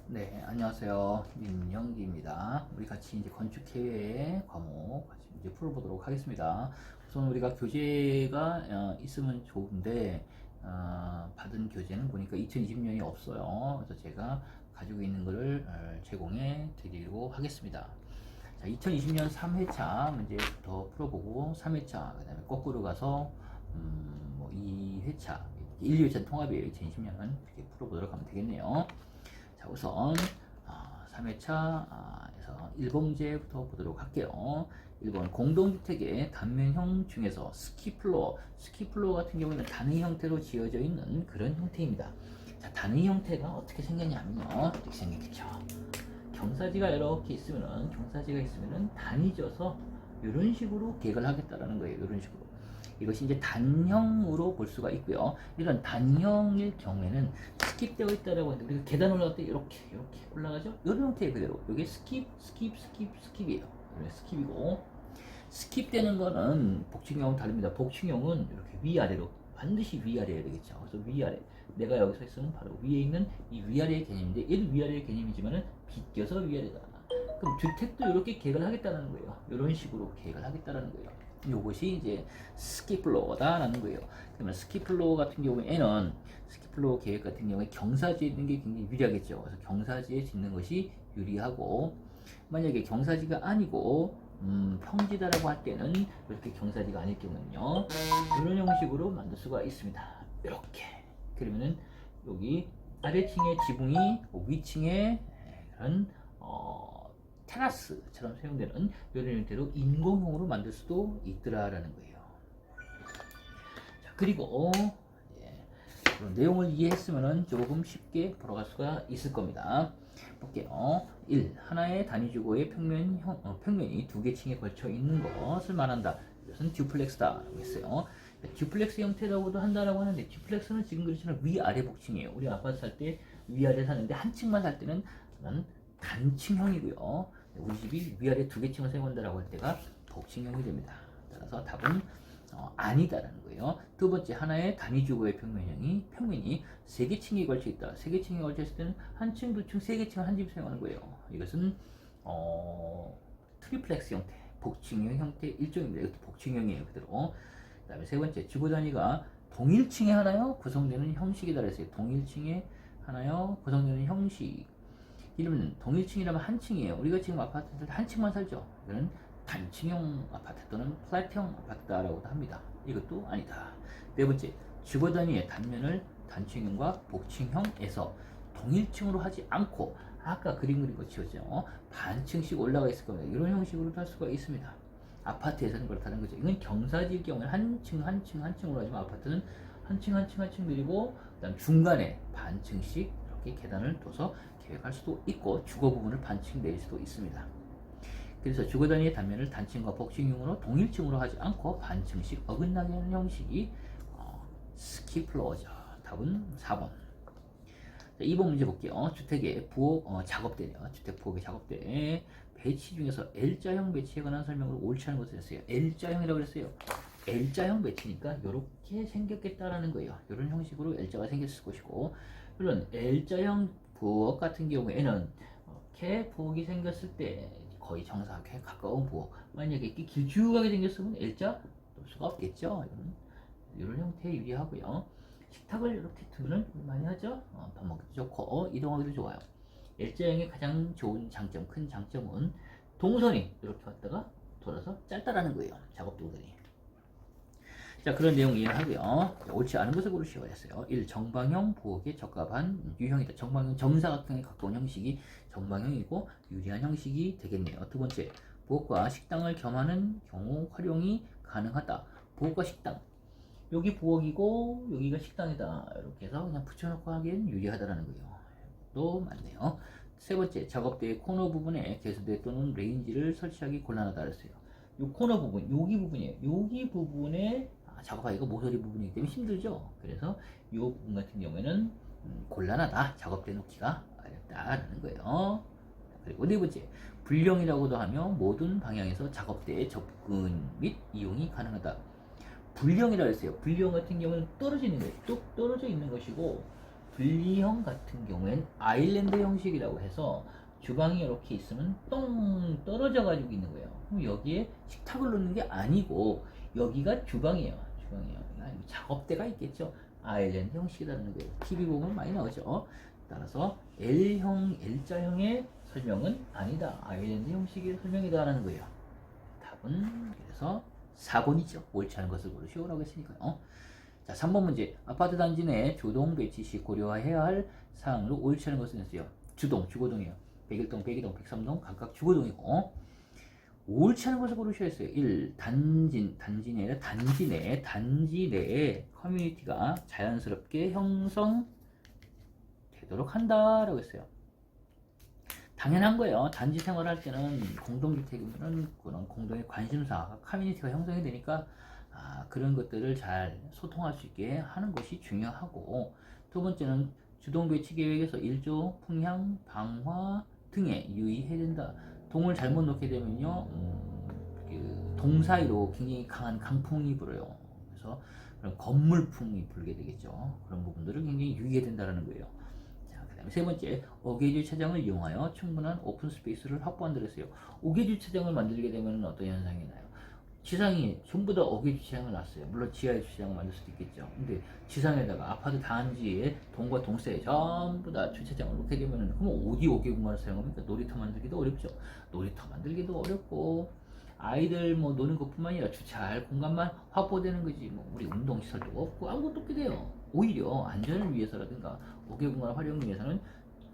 네, 안녕하세요. 민영기입니다. 우리 같이 이제 건축계획 과목 같이 이제 풀어보도록 하겠습니다. 우선 우리가 교재가 있으면 좋은데 받은 교재는 보니까 2020년이 없어요. 그래서 제가 가지고 있는 것을 제공해 드리려고 하겠습니다. 자, 2020년 3회차 문제부터 풀어보고 3회차, 그 다음에 거꾸로 가서 2회차, 1, 2회차 통합이에요. 2020년은 이렇게 풀어보도록 하면 되겠네요. 자, 우선 3회차에서 1번 문제부터 보도록 할게요. 1번 공동주택의 단면형 중에서 스키플로어 같은 경우에는 단의 형태로 지어져 있는 그런 형태입니다. 자, 단의 형태가 어떻게 생겼냐면요. 이렇게 생겼겠죠. 경사지가 이렇게 있으면은 단이 져서 이런 식으로 계획을 하겠다라는 거예요. 이런 식으로. 이것이 이제 단형으로 볼 수가 있고요. 이런 단형일 경우에는 스킵되어 있다라고 하는데 우리가 계단 올라갈 때 이렇게 올라가죠. 이런 형태의 그대로. 이게 스킵이에요. 스킵이고 스킵되는 거는 복층형은 다릅니다. 복층형은 이렇게 위아래로 반드시 위아래야 되겠죠. 그래서 위아래. 내가 여기서 있으면 바로 위에 있는 이 위아래의 개념인데 얘도 위아래의 개념이지만은 빗겨서 위아래다. 그럼 주택도 이렇게 계획을 하겠다는 거예요. 이런 식으로 계획을 하겠다는 거예요. 이것이 이제 스키플로어다라는 거예요. 그러면 스키플로어 같은 경우에는 스키플로어 계획 같은 경우에 경사지에 있는 게 굉장히 유리하겠죠. 그래서 경사지에 짓는 것이 유리하고 만약에 경사지가 아니고 평지다라고 할 때는 이렇게 경사지가 아닐 경우는요 이런 형식으로 만들 수가 있습니다. 이렇게 그러면은 여기 아래층의 지붕이 위층의 그런 테라스처럼 사용되는 이런 형태로 인공형으로 만들 수도 있더라라는 거예요. 자, 그리고 그런 내용을 이해했으면 조금 쉽게 풀어갈 수가 있을 겁니다. 볼게요. 1. 하나의 단위주거의 평면이 두 개 층에 걸쳐 있는 것을 말한다. 이것은 듀플렉스다 라고 했어요. 듀플렉스 형태라고도 한다라고 하는데 듀플렉스는 지금 그렇지만 위아래 복층이에요. 우리 아파트 살 때 위아래 사는데 한 층만 살 때는 단층형이고요. 우리 집이 위아래 두 개 층을 사용한다라고 할 때가 복층형이 됩니다. 따라서 답은 아니다라는 거예요. 두 번째, 하나의 단위주거의 평면이 세 개 층에 걸쳐 있다. 세 개 층에 걸쳐 있을 때는 한 층, 두 층, 세 개 층을 한 집 사용하는 거예요. 이것은 트리플렉스 형태, 복층형 형태 일종입니다. 이것도 복층형이에요, 그대로. 그 다음에 세 번째, 주거 단위가 동일층에 하나요 구성되는 형식이다 그랬어요. 동일층에 하나요 구성되는 형식. 이러면 동일층이라면 한 층이에요. 우리가 지금 아파트에서 한 층만 살죠. 이거는 단층형 아파트 또는 플랫형 아파트다라고도 합니다. 이것도 아니다. 네 번째, 주거 단위의 단면을 단층형과 복층형에서 동일층으로 하지 않고 아까 그림 그린 거 치웠죠. 반층씩 올라가 있을 겁니다. 이런 형식으로도 할 수가 있습니다. 아파트에서는 그렇다는 거죠. 이건 경사지일 경우에 한 층으로 하지만 아파트는 한 층 내리고 그다음 중간에 반층씩 이렇게 계단을 둬서 계획할 수도 있고 주거 부분을 반층 내릴 수도 있습니다. 그래서 주거 단위의 단면을 단층과 복층형으로 동일층으로 하지 않고 반층씩 어긋나게 하는 형식이 스키플로어죠. 답은 4번. 자, 2번 문제 볼게요. 주택의 부엌 작업대네요. 주택 부엌의 작업대 배치 중에서 L자형 배치에 관한 설명으로 옳지 않은 것을 했어요. L자형이라고 그랬어요. L자형 배치니까 이렇게 생겼겠다라는 거예요. 이런 형식으로 L자가 생겼을 것이고 물론 L자형 부엌 같은 경우에는 이렇게 부엌이 생겼을 때 거의 정사각형에 가까운 부엌 만약에 이렇게 길쭉하게 생겼으면 L자 놓을 수가 없겠죠. 이런 형태에 유리하고요. 식탁을 이렇게 두면 많이 하죠. 밥 먹기도 좋고 이동하기도 좋아요. L자형의 가장 좋은 장점, 큰 장점은 동선이 이렇게 왔다가 돌아서 짧다라는 거예요. 작업 동선이. 자, 그런 내용 이해하고요. 옳지 않은 것을 고르시오 했어요. 1. 정방형 부엌에 적합한 유형이다. 정방형 정사각형에 가까운 형식이 정방형이고 유리한 형식이 되겠네요. 두 번째, 부엌과 식당을 겸하는 경우 활용이 가능하다. 부엌과 식당. 여기 부엌이고 여기가 식당이다. 이렇게 해서 그냥 붙여놓고 하기엔 유리하다라는 거예요. 또 맞네요. 세 번째, 작업대의 코너 부분에 개수대 또는 레인지를 설치하기 곤란하다 그랬어요. 이 코너 부분, 여기 부분이에요. 여기 부분에 작업하기가 모서리 부분이기 때문에 힘들죠. 그래서 이 부분 같은 경우에는 곤란하다. 작업대 놓기가 어렵다라는 거예요. 그리고 네 번째, 불령이라고도 하며 모든 방향에서 작업대에 접근 및 이용이 가능하다. 불령이라고 했어요. 불령 같은 경우는 떨어져 있는 거예요. 뚝 떨어져 있는 것이고 분리형 같은 경우엔 아일랜드 형식이라고 해서 주방이 이렇게 있으면 똥 떨어져 가지고 있는 거예요. 그럼 여기에 식탁을 놓는 게 아니고 여기가 주방이에요. 주방이에요. 작업대가 있겠죠. 아일랜드 형식이라는 거예요. TV 보면 많이 나오죠. 따라서 L자형의 설명은 아니다. 아일랜드 형식의 설명이다라는 거예요. 답은 그래서 4번이죠. 옳지 않은 것을 고르시오라고 했으니까요. 자, 3번 문제. 아파트 단지 내 주동 배치 시 고려해야 할 사항으로 옳지 않은 것을 냈어요. 주동, 주거동이에요. 101동, 102동, 103동 각각 주거동이고 옳지 않은 것을 고르셔야 했어요. 1. 단지 내에 커뮤니티가 자연스럽게 형성되도록 한다라고 했어요. 당연한 거예요. 단지 생활할 때는 공동주택이면 그런 공동의 관심사, 커뮤니티가 형성이 되니까 그런 것들을 잘 소통할 수 있게 하는 것이 중요하고, 두 번째는 주동 배치 계획에서 일조, 풍향, 방화 등에 유의해야 된다. 동을 잘못 놓게 되면요, 동 사이로 굉장히 강한 강풍이 불어요. 그래서 그런 건물풍이 불게 되겠죠. 그런 부분들을 굉장히 유의해야 된다는 거예요. 자, 그다음에 세 번째, 5개 주차장을 이용하여 충분한 오픈 스페이스를 확보한다 그랬어요. 5개 주차장을 만들게 되면 어떤 현상이 나요? 지상이 전부 다 5개 주차장을 놨어요. 물론 지하에 주차장을 만들 수도 있겠죠. 근데 지상에다가 아파트 단지에 동과 동사에 전부 다 주차장을 놓게 되면은, 그럼 어디 5개 공간을 사용합니까? 놀이터 만들기도 어렵죠. 놀이터 만들기도 어렵고, 아이들 뭐 노는 것뿐만 아니라 주차할 공간만 확보되는 거지, 뭐 우리 운동시설도 없고 아무것도 없게 돼요. 오히려 안전을 위해서라든가 5개 공간 활용을 위해서는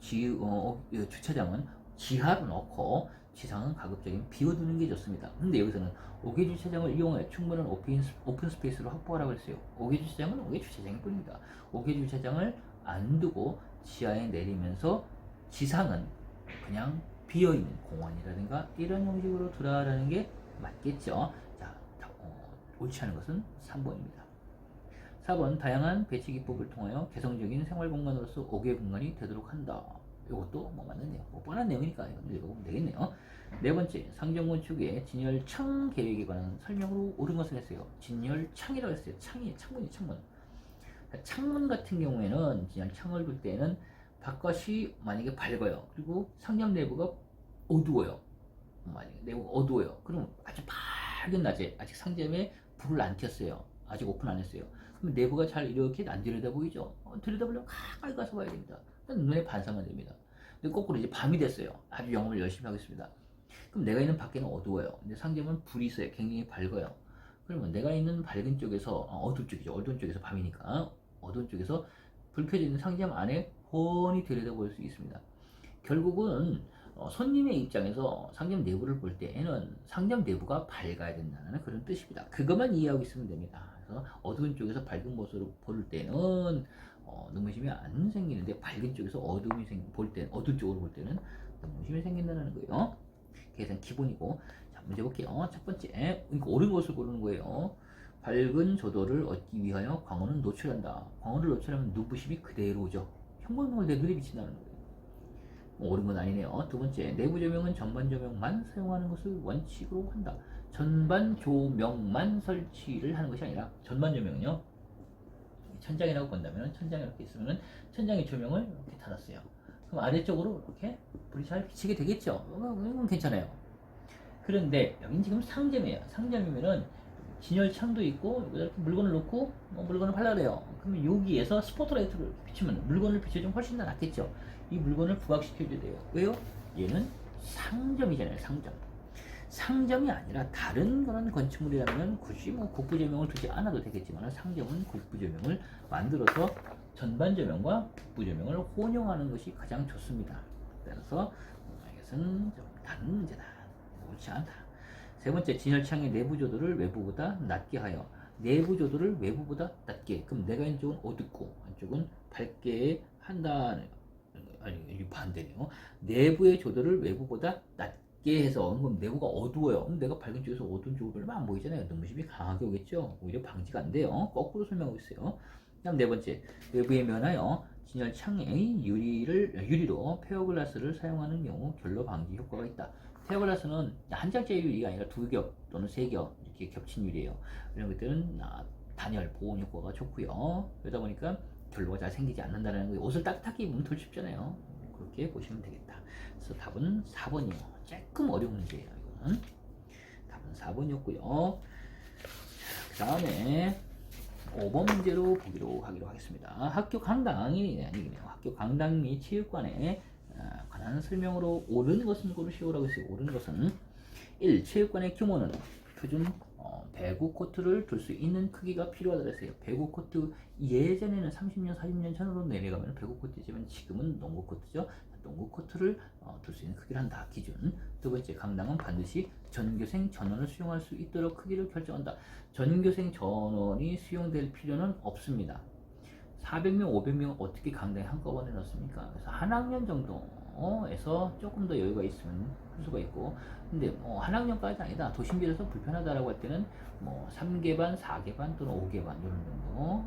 주차장은 지하로 넣고 지상은 가급적이면 비워두는 게 좋습니다. 근데 여기서는 5개 주차장을 이용해 충분한 오픈 스페이스를 확보하라고 했어요. 5개 주차장은 5개 주차장일 뿐입니다. 5개 주차장을 안 두고 지하에 내리면서 지상은 그냥 비어있는 공원이라든가 이런 형식으로 두라라는 게 맞겠죠. 자, 옳지 않은 것은 3번입니다. 4번, 다양한 배치 기법을 통하여 개성적인 생활 공간으로서 5개 공간이 되도록 한다. 이것도 뭐 맞는 내용, 뭐 뻔한 내용이니까 이건 읽어보면 되겠네요. 네 번째, 상정건축의 진열창 계획에 관한 설명으로 옳은 것을 했어요. 진열창이라고 했어요. 창이, 창문이 창문. 창문 같은 경우에는 진열창을 둘 때는 바깥이 만약에 밝아요. 그리고 상점 내부가 어두워요. 만약에 내부가 어두워요. 그럼 아주 밝은 낮에 아직 상점에 불을 안 켰어요. 아직 오픈 안 했어요. 그럼 내부가 잘 이렇게 안 들여다 보이죠? 들여다보려면 가까이 가서 봐야 됩니다. 눈에 반사만 됩니다. 근데 거꾸로 이제 밤이 됐어요. 아주 영업을 열심히 하겠습니다. 그럼 내가 있는 밖에는 어두워요. 근데 상점은 불이 있어요. 굉장히 밝아요. 그러면 내가 있는 밝은 쪽에서 어두운 쪽이죠. 어두운 쪽에서 밤이니까 어두운 쪽에서 불 켜져 있는 상점 안에 훤히 들여다볼 수 있습니다. 결국은 손님의 입장에서 상점 내부를 볼 때에는 상점 내부가 밝아야 된다는 그런 뜻입니다. 그것만 이해하고 있으면 됩니다. 그래서 어두운 쪽에서 밝은 모습을 볼 때는 눈부심이 안 생기는데, 밝은 쪽에서 어두운 쪽으로 볼 때는 눈부심이 생긴다는 거예요. 그게 기본이고. 자, 문제 볼게요. 첫 번째, 그러니까 옳은 것을 고르는 거예요. 밝은 조도를 얻기 위하여 광원을 노출한다. 광원을 노출하면 눈부심이 그대로 오죠. 형광등을 내 눈에 비친다는 거예요. 옳은 건 아니네요. 두 번째, 내부 조명은 전반 조명만 사용하는 것을 원칙으로 한다. 전반 조명만 설치를 하는 것이 아니라, 전반 조명은요, 천장이라고 본다면 천장이 이렇게 있으면 천장의 조명을 이렇게 닫았어요. 그럼 아래쪽으로 이렇게 불이 잘 비치게 되겠죠. 이건 괜찮아요. 그런데 여긴 지금 상점이에요. 상점이면은 진열창도 있고 이렇게 물건을 놓고 물건을 팔라 그래요. 그러면 여기에서 스포트라이트를 이렇게 비추면 물건을 비춰주면 훨씬 더 낫겠죠. 이 물건을 부각시켜줘야 돼요. 왜요? 얘는 상점이잖아요. 상점이 아니라 다른 그런 건축물이라면 굳이 국부 조명을 두지 않아도 되겠지만, 상점은 국부 조명을 만들어서 전반 조명과 국부 조명을 혼용하는 것이 가장 좋습니다. 따라서 이것은 좀 다른 문제다. 옳지 않다. 세 번째, 진열창의 내부 조도를 외부보다 낮게 하여. 내부 조도를 외부보다 낮게. 그럼 내가 있는 쪽은 어둡고 한쪽은 밝게 한다는, 아니 이 반대네요. 내부의 조도를 외부보다 낮게 해서, 그럼 내부가 어두워요. 그럼 내가 밝은 쪽에서 어두운 쪽으로 별로 안 보이잖아요. 눈부심이 강하게 오겠죠. 오히려 방지가 안 돼요. 거꾸로 설명하고 있어요. 그다음 네 번째, 외부에 면하여 진열창의 유리로 페어글라스를 사용하는 경우 결로 방지 효과가 있다. 페어글라스는 한 장짜리 유리가 아니라 두 겹 또는 세 겹 이렇게 겹친 유리예요. 이런 것들은 단열 보온 효과가 좋고요. 그러다 보니까 결로가 잘 생기지 않는다는 거예요. 옷을 따뜻하게 입으면 덜 춥잖아요. 그렇게 보시면 되겠다. 그래서 답은 4번이요. 조금 어려운 문제예요. 이거는 답은 4번이었고요. 그 다음에 5번 문제로 보기로 하기로 하겠습니다. 학교 강당이 아니겠네요. 학교 강당 및 체육관에 관한 설명으로 옳은 것은 고르시오라고 했어요. 옳은 것은 1. 체육관의 규모는 표준 배구 코트를 둘 수 있는 크기가 필요하다 그랬어요. 배구 코트 예전에는 30년, 40년 전으로 내려가면 배구 코트지만 지금은 농구 코트죠. 농구 코트를 둘 수 있는 크기를 한다. 기준. 두 번째, 강당은 반드시 전교생 전원을 수용할 수 있도록 크기를 결정한다. 전교생 전원이 수용될 필요는 없습니다. 400명, 500명 어떻게 강당에 한꺼번에 넣습니까? 그래서 한 학년 정도에서 조금 더 여유가 있으면 할 수가 있고, 근데 한 학년까지 아니다. 도심지에서 불편하다라고 할 때는 3개 반, 4개 반 또는 5개 반 이런 정도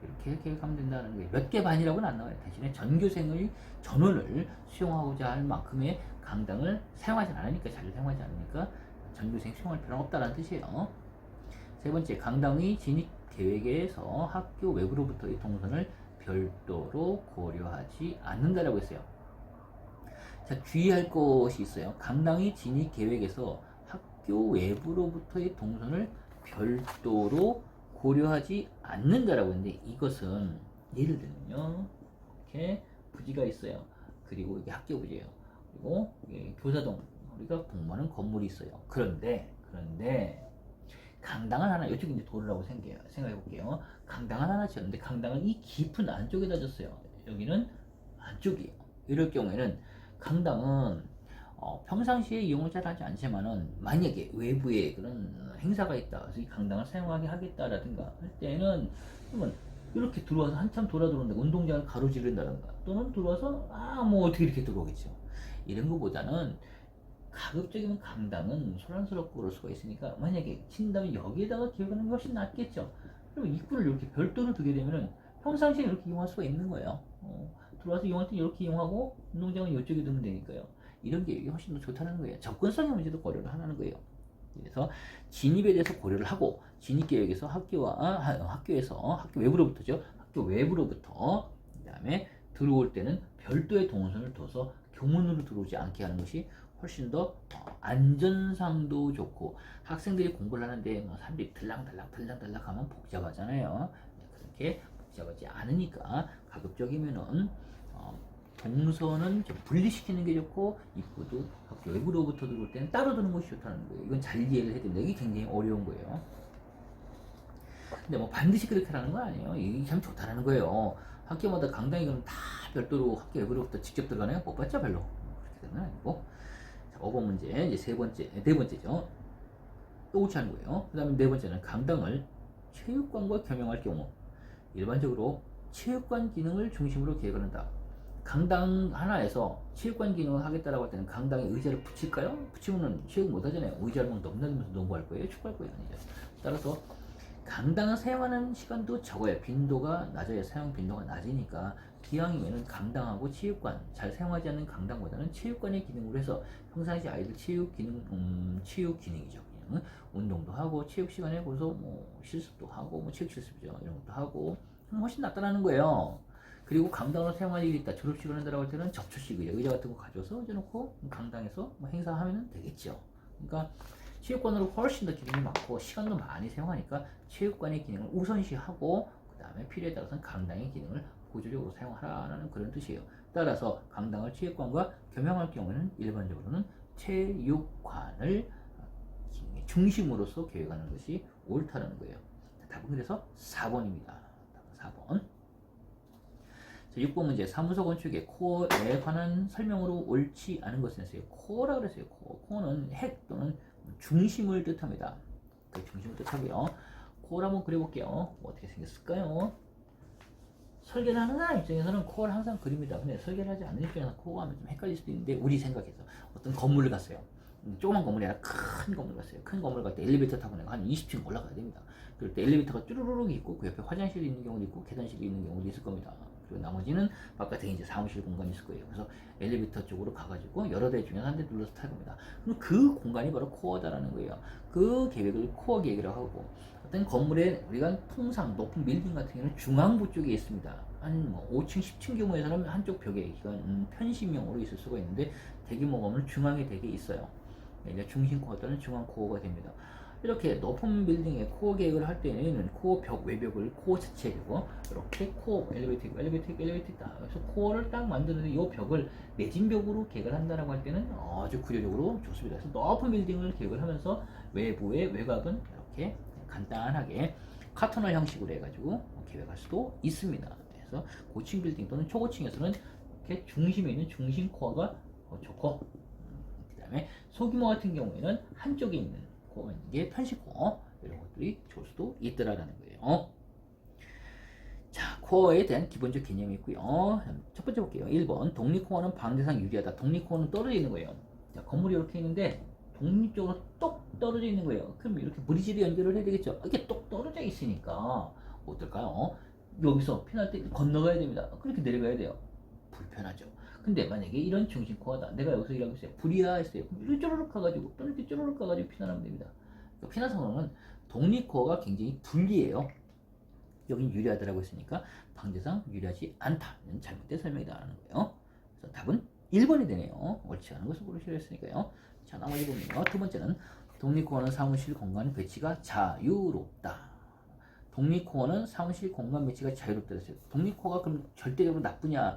이렇게 계획하면 된다는 거예요. 몇 개 반이라고는 안 나와요. 대신에 전교생의 전원을 수용하고자 할 만큼의 강당을 사용하지 않으니까, 자주 사용하지 않으니까 전교생 수용할 필요는 없다는 뜻이에요. 세 번째, 강당의 진입 계획에서 학교 외부로부터의 동선을 별도로 고려하지 않는다라고 했어요. 자, 주의할 것이 있어요. 강당의 진입 계획에서 학교 외부로부터의 동선을 별도로 고려하지 않는다라고 했는데, 이것은 예를 들면요, 이렇게 부지가 있어요. 그리고 이게 학교 부지예요. 그리고 교사동, 우리가 복무하는 건물이 있어요. 그런데 강당을 하나, 이쪽이 이제 도로라고 생각해 볼게요. 강당을 하나 지었는데 강당은 이 깊은 안쪽에다 졌어요. 여기는 안쪽이에요. 이럴 경우에는 강당은 평상시에 이용을 잘 하지 않지만은, 만약에 외부에 그런 행사가 있다, 그래서 이 강당을 사용하게 하겠다라든가 할 때는 이렇게 들어와서 한참 돌아들어오는데 운동장을 가로지른다든가, 또는 들어와서 어떻게 이렇게 들어오겠죠. 이런 것보다는 가급적이면 강당은 소란스럽고 그럴 수가 있으니까, 만약에 친다면 여기에다가 기억하는 게 훨씬 낫겠죠. 그러면 입구를 이렇게 별도로 두게 되면은 평상시에 이렇게 이용할 수가 있는 거예요. 들어와서 이용할 때 이렇게 이용하고 운동장은 이쪽에 두면 되니까요. 이런 게 훨씬 더 좋다는 거예요. 접근성의 문제도 고려를 하는 거예요. 그래서 진입에 대해서 고려를 하고, 진입 계획에서 학교에서 학교 외부로부터죠. 학교 외부로부터, 그다음에 들어올 때는 별도의 동선을 둬서 교문으로 들어오지 않게 하는 것이 훨씬 더 안전상도 좋고, 학생들이 공부를 하는데 사람들이 들락달락 하면 복잡하잖아요. 그렇게 복잡하지 않으니까 가급적이면은 동선은 좀 분리시키는 게 좋고, 입구도 학교 외부로부터 들어올 때는 따로 두는 것이 좋다는 거예요. 이건 잘 이해를 해야 됩니다. 이게 굉장히 어려운 거예요. 근데 반드시 그렇게 하라는 건 아니에요. 이게 참 좋다는 거예요. 학교마다 강당이 그럼 다 별도로 학교 외부로부터 직접 들어가나요? 못 봤죠, 별로. 그렇게 되는 건 아니고. 자, 5번 문제, 이제 네 번째죠. 또 옳지 않은 거예요. 그 다음에 네 번째는, 강당을 체육관과 겸용할 경우 일반적으로 체육관 기능을 중심으로 계획한다. 강당 하나에서 체육관 기능을 하겠다라고 할 때는 강당에 의자를 붙일까요? 붙이면은 체육 못 하잖아요. 의자를 넘나들면서 농구할 거예요? 축구할 거예요? 아니죠. 따라서 강당을 사용하는 시간도 적어요. 빈도가 낮아요. 사용 빈도가 낮으니까 기왕이면은 강당하고 체육관, 잘 사용하지 않는 강당보다는 체육관의 기능으로 해서 평상시 아이들 체육 기능이죠. 그냥 운동도 하고, 체육 시간에 거기서 실습도 하고, 체육 실습이죠. 이런 것도 하고 훨씬 낫다라는 거예요. 그리고 강당으로 사용할 일이 있다, 졸업식을 한다고 할 때는 접초식 의자 같은 거 가져와서 얹어놓고 강당에서 행사하면 되겠죠. 그러니까 체육관으로 훨씬 더 기능이 많고 시간도 많이 사용하니까 체육관의 기능을 우선시하고, 그 다음에 필요에 따라서는 강당의 기능을 보조적으로 사용하라는 그런 뜻이에요. 따라서 강당을 체육관과 겸용할 경우에는 일반적으로는 체육관을 중심으로서 계획하는 것이 옳다는 거예요. 답은 그래서 4번입니다. 4번. 6번 문제, 사무소 건축의 코어에 관한 설명으로 옳지 않은 것은 했어요. 코어라 그랬어요. 코어는 핵 또는 중심을 뜻합니다. 그 중심을 뜻하고요. 코어를 한번 그려볼게요. 어떻게 생겼을까요? 설계를 하는 사람 입장에서는 코어를 항상 그립니다. 근데 설계를 하지 않는 입장에서 코어가 하면 좀 헷갈릴 수도 있는데, 우리 생각해서 어떤 건물을 갔어요. 조그만 건물이 아니라 큰 건물 갔어요. 큰 건물 갈 때 엘리베이터 타고 내가 한 20층 올라가야 됩니다. 그럴 때 엘리베이터가 쭈루루룩 있고, 그 옆에 화장실이 있는 경우도 있고 계단실이 있는 경우도 있을 겁니다. 그리고 나머지는 바깥에 이제 사무실 공간이 있을 거예요. 그래서 엘리베이터 쪽으로 가가지고 여러 대 중에서 한 대 눌러서 탈 겁니다. 그럼 그 공간이 바로 코어다라는 거예요. 그 계획을 코어 계획이라고 하고, 어떤 건물에 우리가 통상 높은 빌딩 같은 경우는 중앙부 쪽에 있습니다. 한 뭐 5층, 10층 경우에서는 한쪽 벽에 편심형으로 있을 수가 있는데, 대규모 건물 중앙에 되게 있어요. 이제 중심 코어 또는 중앙 코어가 됩니다. 이렇게 높은 빌딩의 코어 계획을 할 때는 코어 벽 외벽을 코어 자체이고, 이렇게 코어 엘리베이터 있다. 그래서 코어를 딱 만드는데 이 벽을 매진벽으로 계획을 한다라고 할 때는 아주 구조적으로 좋습니다. 그래서 높은 빌딩을 계획을 하면서 외부의 외곽은 이렇게 간단하게 카터널 형식으로 해가지고 계획할 수도 있습니다. 그래서 고층 빌딩 또는 초고층에서는 이렇게 중심에 있는 중심 코어가 좋고, 그 다음에 소규모 같은 경우에는 한쪽에 있는 코어가 있는 게 편식 코어, 이런 것들이 좋을 수도 있더라라는 거예요. 자, 코어에 대한 기본적 개념이 있고요. 첫 번째 볼게요. 1번 독립코어는 방대상 유리하다. 독립코어는 떨어져 있는 거예요. 자, 건물이 이렇게 있는데 독립적으로 똑 떨어져 있는 거예요. 그럼 이렇게 브리지를 연결을 해야 되겠죠. 이게 똑 떨어져 있으니까 어떨까요? 여기서 피날 때 건너가야 됩니다. 그렇게 내려가야 돼요. 불편하죠. 근데 만약에 이런 중심코어다. 내가 여기서 일하고 있어요. 불이야 했어요. 그럼 이렇게 쪼르륵 가가지고 또는 이렇게 쪼르륵 가가지고 피난하면 됩니다. 그러니까 피난 상황은 독립코어가 굉장히 불리해요. 여긴 유리하다라고 했으니까 방대상 유리하지 않다는 잘못된 설명이다라는 거예요. 그래서 답은 1번이 되네요. 옳지 않은 것을 고르시려 했으니까요. 자, 나머지 보면요. 두 번째는 독립코어는 사무실 공간 배치가 자유롭다. 독립코어는 사무실 공간 배치가 자유롭다 했어요. 독립코어가 그럼 절대적으로 나쁘냐?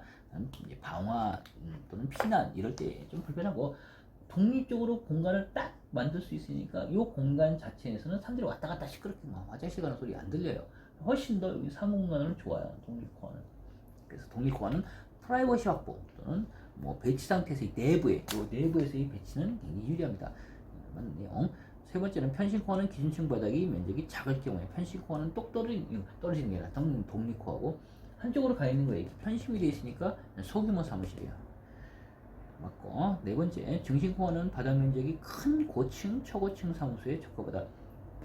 방화 또는 피난 이럴 때 좀 불편하고, 독립적으로 공간을 딱 만들 수 있으니까 이 공간 자체에서는 사람들이 왔다 갔다 시끄럽게 막 화장실 가는 소리 안 들려요. 훨씬 더 사무공간은 좋아요. 독립코어는. 그래서 독립코어는 프라이버시 확보 또는 뭐 배치 상태에서 이 내부에서의 배치는 굉장히 유리합니다. 맞는 내용. 세 번째는 편식코어는 기준층 바닥이 면적이 작을 경우에, 편식코어는 똑 떨어지는 게 아니라 독립코어하고 한쪽으로 가 있는 거예요. 편심이 되어 있으니까 소규모 사무실이에요. 맞고, 네 번째, 중심코어는 바닥 면적이 큰 고층, 초고층 사무소에 적합하다.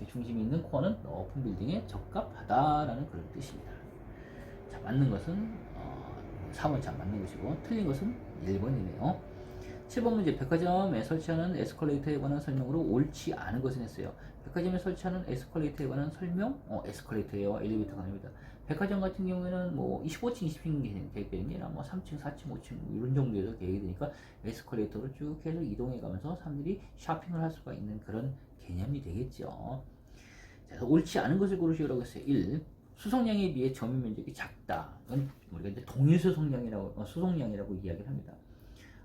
중심이 있는 코어는 높은 빌딩에 적합하다라는 그런 뜻입니다. 자, 맞는 것은 4번차 맞는 것이고, 틀린 것은 1번이네요. 7번 문제, 백화점에 설치하는 에스컬레이터에 관한 설명으로 옳지 않은 것은 했어요. 백화점에 설치하는 에스컬레이터에 관한 설명, 에스컬레이터와 엘리베이터가 아닙니다. 백화점 같은 경우에는 뭐 25층, 20층 계획되는 게 아니라 뭐 3층, 4층, 5층 이런 정도에서 계획이 되니까 에스컬레이터로 쭉 해서 이동해 가면서 사람들이 쇼핑을 할 수가 있는 그런 개념이 되겠죠. 자, 그래서 옳지 않은 것을 고르시라고 했어요. 1. 수송량에 비해 점유 면적이 작다. 이건 우리가 이제 동일 수송량이라고 이야기를 합니다.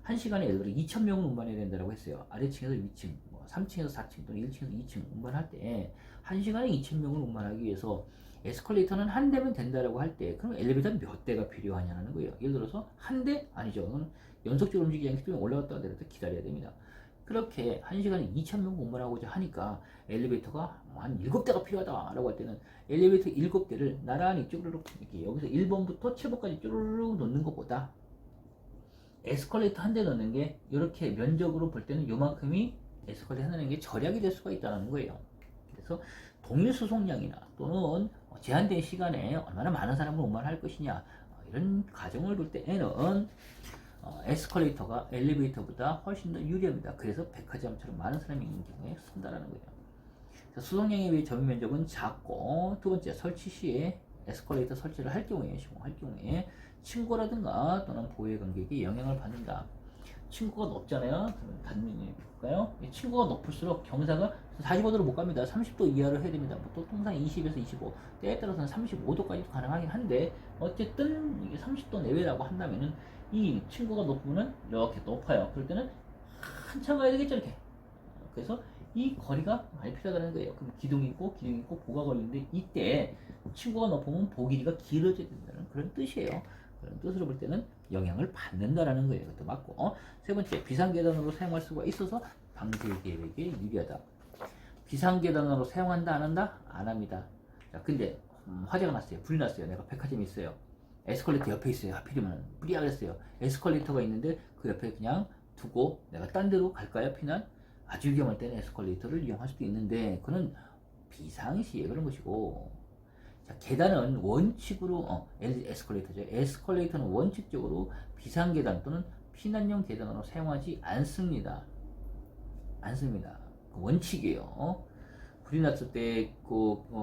한 시간에 예를 들어 2,000명을 운반해야 된다고 했어요. 아래층에서 위층, 뭐 3층에서 4층 또는 1층에서 2층 운반할 때 한 시간에 2,000명을 운반하기 위해서 에스컬레이터는 한 대면 된다라고 할 때, 그럼 엘리베이터는 몇 대가 필요하냐는 거예요. 예를 들어서 한 대? 아니죠. 그건 연속적으로 움직이지 않기 때문에 올라갔다 내려갔다 기다려야 됩니다. 그렇게 한 시간에 2,000명 운반하고자 하니까 엘리베이터가 한 7대가 필요하다라고 할 때는 엘리베이터 7대를 나란히 쭈르륵 이렇게 여기서 1번부터 7번까지 쭈르륵 놓는 것보다 에스컬레이터 한 대 넣는 게 이렇게 면적으로 볼 때는 요만큼이 에스컬레이터 하는 게 절약이 될 수가 있다는 거예요. 그래서 동일 수송량이나 또는 제한된 시간에 얼마나 많은 사람을 운반할 것이냐, 이런 가정을 볼 때에는 에스컬레이터가 엘리베이터보다 훨씬 더 유리합니다. 그래서 백화점처럼 많은 사람이 있는 경우에 쓴다라는 거예요. 수송량에 비해 점유 면적은 작고, 두 번째, 설치 시에 에스컬레이터 설치를 시공할 경우에 층고라든가 또는 보호의 간격이 영향을 받는다. 층고가 높잖아요. 그러면 단면이 볼까요? 층고가 높을수록 경사가 45도로 못 갑니다. 30도 이하로 해야 됩니다. 뭐 통상 20에서 25, 때에 따라서는 35도까지도 가능하긴 한데, 어쨌든 이게 30도 내외라고 한다면은 이 층고가 높으면 이렇게 높아요. 그럴 때는 한참 가야 되겠죠, 이렇게. 그래서 이 거리가 많이 필요하다는 거예요. 그럼 기둥이 있고 보가 걸리는데, 이때 층고가 높으면 보 길이가 길어져야 된다는 그런 뜻이에요. 그런 뜻으로 볼 때는 영향을 받는다라는 거예요. 그것도 맞고, 세 번째, 비상계단으로 사용할 수가 있어서 방제 계획에 유리하다. 비상계단으로 사용한다 안 한다? 안 합니다. 자, 근데 화재가 났어요. 불이 났어요. 내가 백화점에 있어요. 에스컬레이터 옆에 있어요. 하필이면 불이야 그랬어요. 에스컬레이터가 있는데 그 옆에 그냥 두고 내가 딴 데로 갈까요? 피난? 아주 위험할 때는 에스컬레이터를 이용할 수도 있는데, 그는 비상시에 그런 것이고, 자, 계단은 원칙으로 에스컬레이터죠. 에스컬레이터는 원칙적으로 비상계단 또는 피난용 계단으로 사용하지 않습니다. 원칙이에요. 불이 났을 때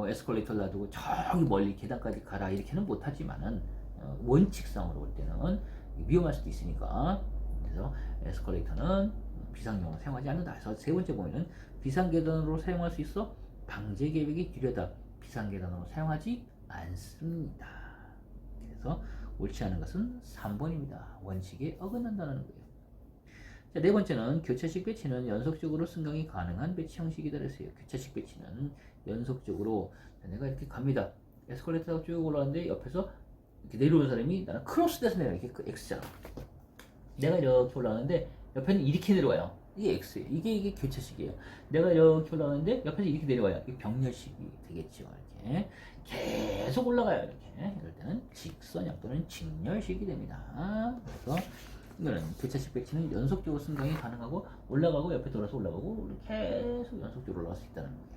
에스컬레이터를 놔두고 저기 멀리 계단까지 가라 이렇게는 못하지만은 원칙상으로 볼 때는 위험할 수도 있으니까, 그래서 에스컬레이터는 비상용으로 사용하지 않는다. 그래서 세 번째 보면은 비상계단으로 사용할 수 있어 방제 계획이 유려다. 비상계단으로 사용하지 않습니다. 그래서 옳지 않은 것은 3번입니다. 원칙에 어긋난다는 거예요. 자, 네 번째는 교차식 배치는 연속적으로 승강이 가능한 배치 형식이다 그랬어요. 교차식 배치는 연속적으로, 내가 이렇게 갑니다. 에스컬레이터가 쭉 올라가는데 옆에서 이렇게 내려오는 사람이 나는 크로스 돼서 내려, 이렇게 X잖아. 내가 이렇게 올라가는데 옆에는 이렇게 내려와요. 이게 X예요. 이게 교차식이에요. 내가 이렇게 올라가는데 옆에서 이렇게 내려와요. 이게 병렬식이 되겠죠. 이렇게 계속 올라가요. 이렇게 이럴 때는 직선형 또는 직렬식이 됩니다. 그래서 이거는 교차식 배치는 연속적으로 승강이 가능하고 올라가고 옆에 돌아서 올라가고 계속 연속적으로 올라갈 수 있다는 거예요.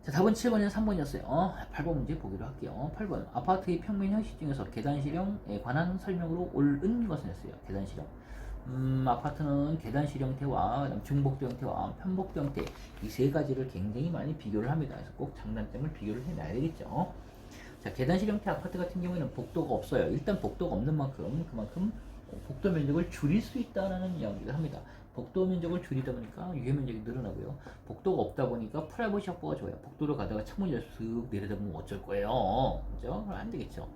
자, 답은 7번이나 3번이었어요. 8번 문제 보기로 할게요. 8번 아파트의 평면 형식 중에서 계단 실형에 관한 설명으로 옳은 것은 했어요. 계단 실형. 아파트는 계단 실 형태와 중복도 형태와 편복도 형태 이 세 가지를 굉장히 많이 비교를 합니다. 그래서 꼭 장단점을 비교를 해놔야 되겠죠. 자, 계단 실 형태 아파트 같은 경우에는 복도가 없어요. 일단 복도가 없는 만큼 그만큼 복도 면적을 줄일 수 있다는 이야기를 합니다. 복도 면적을 줄이다 보니까 유해 면적이 늘어나고요. 복도가 없다 보니까 프라이버시 확보가 좋아요. 복도를 가다가 창문 열수 슥 내려다보면 어쩔 거예요. 그죠? 그럼 안 되겠죠.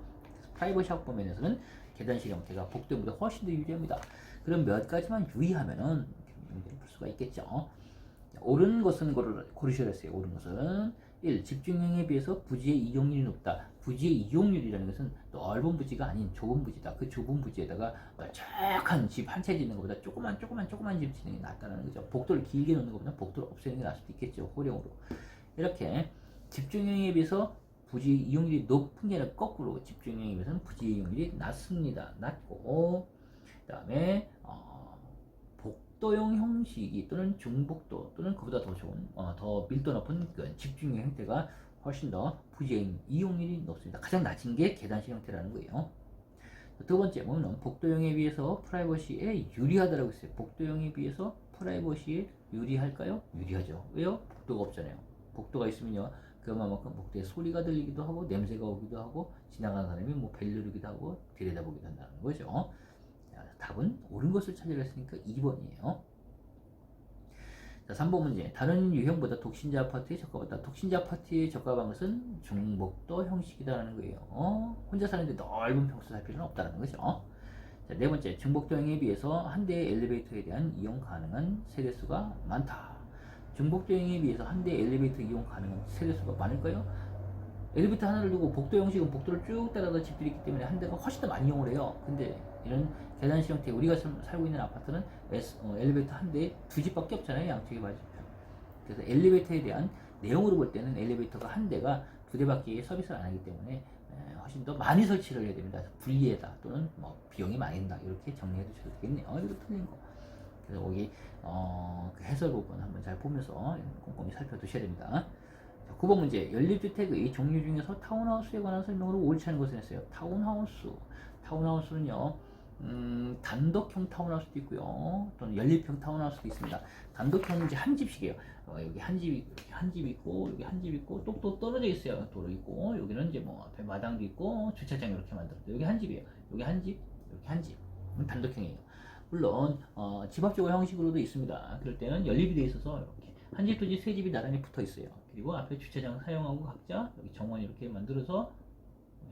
프라이버시 확보 면에서는 계단실 형태가 복도보다 훨씬 더 유리합니다. 그럼 몇 가지만 유의하면은 문제를 풀 수가 있겠죠. 옳은 것은 고르셔야 했어요. 옳은 것은 1. 집중형에 비해서 부지의 이용률이 높다. 부지의 이용률이라는 것은 넓은 부지가 아닌 좁은 부지다. 그 좁은 부지에다가 널쩍한 집 한 채 짓는 것보다 조그만 집 짓는 게 낫다는 거죠. 복도를 길게 놓는 것보다 복도를 없애는 게 나을 수도 있겠죠. 호령으로. 이렇게 집중형에 비해서 부지 이용률이 높은 게 아니라 거꾸로 집중형에 비해서는 부지 이용률이 낮습니다. 낮고, 그 다음에 복도형 형식이 또는 중복도 또는 그보다 더 좋은 더 밀도 높은 그 집중형 형태가 훨씬 더 부지 이용률이 높습니다. 가장 낮은 게 계단식 형태라는 거예요. 두 번째 보면 복도형에 비해서 프라이버시에 유리하다라고 했어요. 복도형에 비해서 프라이버시에 유리할까요? 유리하죠. 왜요? 복도가 없잖아요. 복도가 있으면요, 그만큼 복도에 소리가 들리기도 하고 냄새가 오기도 하고 지나가는 사람이 뭐 벨 누르기도 하고 들여다보기도 한다는 거죠. 자, 답은 옳은 것을 찾으려 했으니까 2번이에요. 자, 3번 문제. 다른 유형보다 독신자 아파트의 저가보다 독신자 아파트의 저가한 것은 중복도 형식이라는 거예요. 혼자 사는데 넓은 평수 살 필요는 없다는 거죠. 자, 네 번째. 중복도형에 비해서 한 대의 엘리베이터에 대한 이용 가능한 세대수가 많다. 중복도형에 비해서 한 대의 엘리베이터 이용 가능한 세대수가 많을까요? 엘리베이터 하나를 두고 복도 형식은 복도를 쭉 따라다 집들이 있기 때문에 한 대가 훨씬 더 많이 이용을 해요. 근데 이런 계단식 형태 우리가 살고 있는 아파트는 엘리베이터 한 대에 두 집밖에 없잖아요. 양쪽에 맞은편. 그래서 엘리베이터에 대한 내용으로 볼 때는 엘리베이터가 한 대가 두 대밖에 서비스를 안 하기 때문에 훨씬 더 많이 설치를 해야 됩니다. 분리해다 또는 뭐 비용이 많이 든다 이렇게 정리해 두셔도 되겠네요. 이거 틀린 거. 그래서 여기 그 해설 부분 한번 잘 보면서 꼼꼼히 살펴두셔야 됩니다. 9번 문제. 연립주택의 종류 중에서 타운하우스에 관한 설명으로 옳지 않은 것을 했어요. 타운하우스는요, 단독형 타운하우스도 있고요, 또는 연립형 타운하우스도 있습니다. 단독형은 이제 한 집씩이에요. 여기 한 집 있고, 여기 한 집 있고, 또 떨어져 있어요. 도로 있고, 여기는 이제 뭐 앞에 마당도 있고, 주차장 이렇게 만들었어요. 여기 한 집이에요. 여기 한 집, 여기 한 집. 단독형이에요. 물론 집합적으로 형식으로도 있습니다. 그럴 때는 연립이 되어 있어서 이렇게 한 집, 두 집, 세 집이 나란히 붙어 있어요. 그리고 앞에 주차장 사용하고 각자 여기 정원 이렇게 만들어서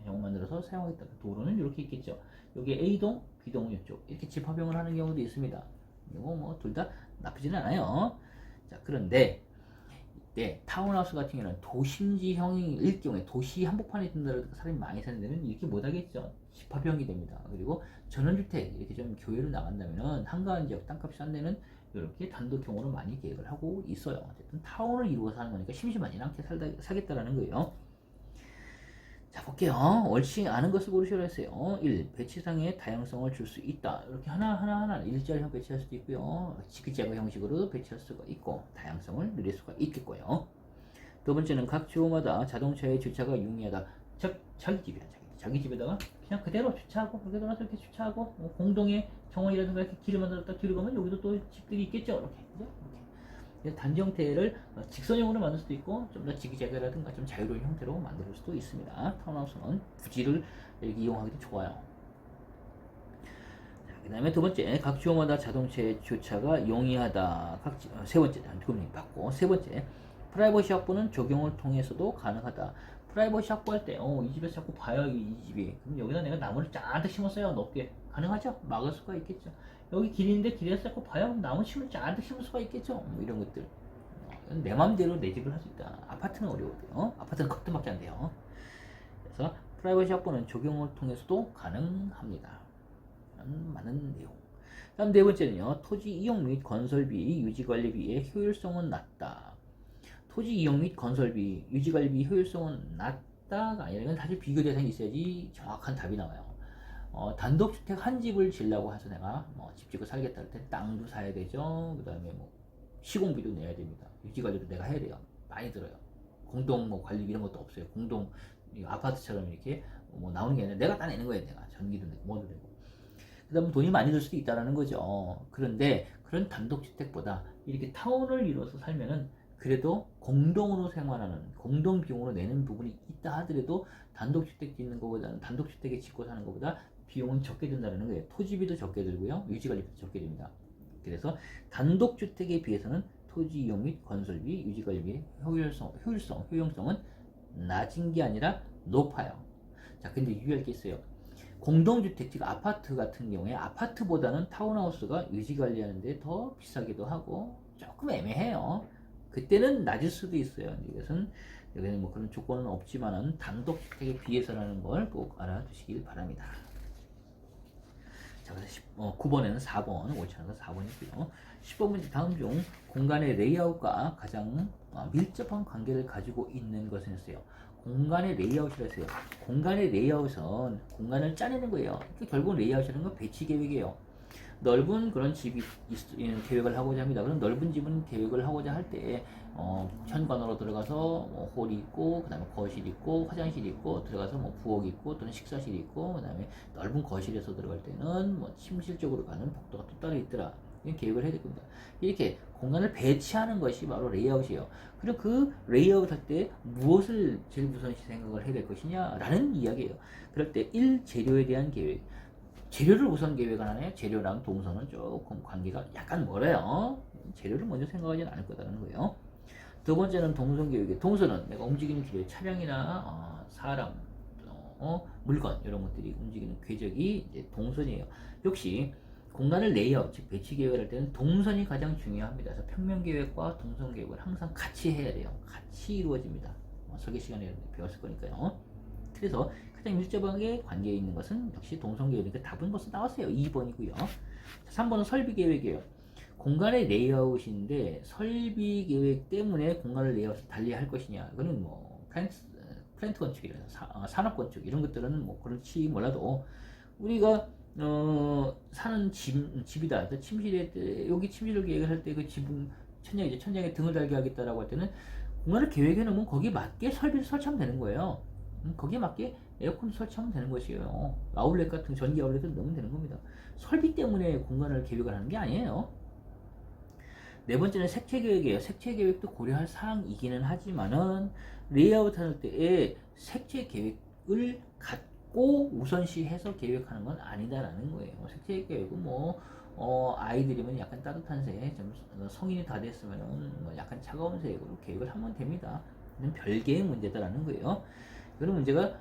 사용하겠다. 도로는 이렇게 있겠죠. 여기 A동, B동 이쪽 이렇게 집합형을 하는 경우도 있습니다. 이거 뭐 둘 다 나쁘지는 않아요. 자, 그런데 이때 타운하우스 같은 경우는 도심지형일 경우에 도시 한복판에 든다라도 사람이 많이 사는 데는 이렇게 못하겠죠. 집합형이 됩니다. 그리고 전원주택 이렇게 좀 교외로 나간다면은 한가한 지역 땅값이 싼 데는 이렇게 단독형으로 많이 계획을 하고 있어요. 어쨌든 타운을 이루어서 하는 거니까 심심하지 않게 사겠다라는 거예요. 자, 볼게요. 옳지 않은 것을 고르시라 했어요. 1. 배치상의 다양성을 줄 수 있다. 이렇게 하나 일자형 배치할 수도 있고요. 직제거 형식으로 배치할 수가 있고 다양성을 누릴 수가 있겠고요. 두 번째는 각 주호마다 자동차의 주차가 용이하다. 즉 자기 집이야. 자기 집에다가 그냥 그대로 주차하고 그렇게 돌아서 이렇게 주차하고 공동의 정원이라든가 이렇게 길을 만들었다 뒤로 가면 여기도 또 집들이 있겠죠. 이렇게 그죠? 이렇게. 단지 형태를 직선형으로 만들 수도 있고 좀 더 지그재그라든가 좀 자유로운 형태로 만들 수도 있습니다. 타운하우스는 부지를 이렇게 이용하기도 좋아요. 그 다음에 두 번째, 각 주호마다 자동차의 주차가 용이하다. 세 번째, 받고 세 번째, 프라이버시 확보는 적용을 통해서도 가능하다. 프라이버시 확보할 때, 이 집에서 자꾸 봐요, 이 집이. 그럼 여기다 내가 나무를 잔뜩 심었어요, 높게. 가능하죠? 막을 수가 있겠죠. 여기 길이 있는데 길에서 자꾸 봐요, 나무 잔뜩 심을 수가 있겠죠. 뭐 이런 것들. 내 맘대로 내 집을 할 수 있다. 아파트는 어려워요. 아파트는 커튼밖에 안 돼요. 그래서 프라이버시 확보는 적용을 통해서도 가능합니다. 많은 내용. 다음 네 번째는요. 토지 이용 및 건설비, 유지관리비의 효율성은 낮다. 토지 이용 및 건설비, 유지관리비 효율성은 낮다가 아니라 이건 사실 비교 대상이 있어야지 정확한 답이 나와요. 단독주택 한 집을 지으려고 해서 내가 집 짓고 살겠다 할 때 땅도 사야 되죠. 그 다음에 시공비도 내야 됩니다. 유지관리도 내가 해야 돼요. 많이 들어요. 공동 관리비 이런 것도 없어요. 공동 아파트처럼 이렇게 나오는 게 아니라 내가 다 내는 거예요. 내가 전기도 내고 뭐도 내고. 그 다음 돈이 많이 들 수도 있다라는 거죠. 그런데 그런 단독주택보다 이렇게 타운을 이뤄서 살면은 그래도 공동으로 생활하는 공동 비용으로 내는 부분이 있다 하더라도 단독주택 짓는 것보다는 단독주택에 짓고 사는 것보다 비용은 적게 든다는 거예요. 토지비도 적게 들고요. 유지관리비도 적게 듭니다. 그래서 단독주택에 비해서는 토지 이용 및 건설비, 유지관리비의 효용성은 낮은 게 아니라 높아요. 자, 근데 유의할 게 있어요. 공동주택, 즉 아파트 같은 경우에 아파트보다는 타운하우스가 유지관리하는데 더 비싸기도 하고 조금 애매해요. 그때는 낮을 수도 있어요. 여기는 그런 조건은 없지만은 단독주택에 비해서라는 걸 꼭 알아두시길 바랍니다. 자, 그래서 9번에는 4번, 옳지 않아서 4번이고요. 10번 문제 다음 중 공간의 레이아웃과 가장 밀접한 관계를 가지고 있는 것은 있어요. 공간의 레이아웃이라서요. 공간의 레이아웃은 공간을 짜내는 거예요. 결국 레이아웃이라는 건 배치 계획이에요. 넓은 그런 집이 계획을 하고자 합니다. 그럼 넓은 집은 계획을 하고자 할 때 현관으로 들어가서 홀이 있고, 그 다음에 거실 있고, 화장실 있고, 들어가서 부엌 있고, 또는 식사실 있고, 그 다음에 넓은 거실에서 들어갈 때는 침실 쪽으로 가는 복도가 또 따로 있더라. 이런 계획을 해야 될 겁니다. 이렇게 공간을 배치하는 것이 바로 레이아웃이에요. 그리고 그 레이아웃 할 때 무엇을 제일 우선시 생각을 해야 될 것이냐라는 이야기예요. 그럴 때 1. 재료에 대한 계획. 재료를 우선 계획을 하네. 재료랑 동선은 조금 관계가 약간 멀어요. 재료를 먼저 생각하지는 않을 거다라는 거예요. 두 번째는 동선 계획이에요. 동선은 내가 움직이는 길에 차량이나 사람, 물건 이런 것들이 움직이는 궤적이 이제 동선이에요. 역시 공간을 레이아웃, 즉 배치 계획을 할 때는 동선이 가장 중요합니다. 그래서 평면 계획과 동선 계획을 항상 같이 해야 돼요. 같이 이루어집니다. 설계 시간에 배웠을 거니까요. 그래서 가장 밀접하게 관계에 있는 것은 역시 동선 계획이니까 답은 벌써 나왔어요. 2번이고요. 3번은 설비 계획이에요. 공간의 레이아웃인데 설비 계획 때문에 공간을 레이아웃을 달리 할 것이냐. 이거는 플랜트 건축이라서 산업 건축 이런 것들은 그렇지 몰라도 우리가 사는 집이다. 침실에 여기 침실을 계획할 때 그 지붕 천장에 등을 달게 하겠다라고 할 때는 공간을 계획해 놓으면 거기에 맞게 설비를 설치하면 되는 거예요. 거기에 맞게 에어컨을 설치하면 되는 것이에요. 아울렛 같은 전기 아울렛을 넣으면 되는 겁니다. 설비 때문에 공간을 계획을 하는 게 아니에요. 네 번째는 색채 계획이에요. 색채 계획도 고려할 사항이기는 하지만은 레이아웃 할 때에 색채 계획을 갖고 우선시해서 계획하는 건 아니다라는 거예요. 색채 계획은 아이들이면 약간 따뜻한 색, 좀 성인이 다 됐으면은 약간 차가운 색으로 계획을 하면 됩니다. 이건 별개의 문제다라는 거예요. 이런 문제가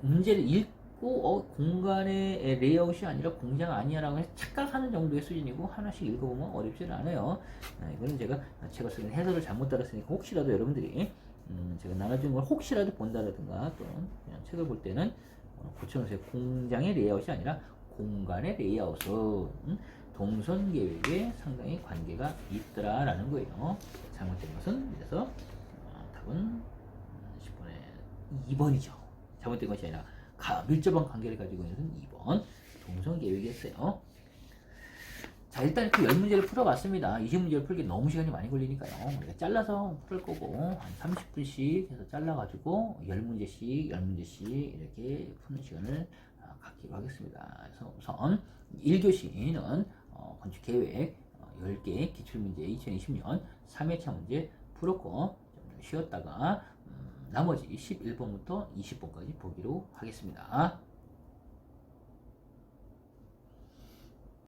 문제를 읽고 공간의 레이아웃이 아니라 공장 아니야라고 착각하는 정도의 수준이고 하나씩 읽어보면 어렵지 않아요. 이거는 제가 책을 쓰는 해설을 잘못 따랐으니까 혹시라도 여러분들이 제가 나눠준 걸 혹시라도 본다라든가 또는 그냥 책을 볼 때는 고쳐놓으세요. 공장의 레이아웃이 아니라 공간의 레이아웃은 동선 계획에 상당히 관계가 있더라라는 거예요. 잘못된 것은 그래서 답은 10번에 2번이죠. 잘못된 것이 아니라 밀접한 관계를 가지고 있는 2번 동선 계획이었어요. 자, 일단 이렇게 10문제를 풀어봤습니다. 20문제를 풀기 너무 시간이 많이 걸리니까요. 우리가 잘라서 풀 거고, 한 30분씩 해서 잘라가지고, 10문제씩, 10문제씩 이렇게 푸는 시간을 갖기로 하겠습니다. 그래서 우선 1교시는 건축 계획 10개 기출문제 2020년 3회차 문제 풀었고, 좀 쉬었다가, 나머지 11번부터 20번까지 보기로 하겠습니다.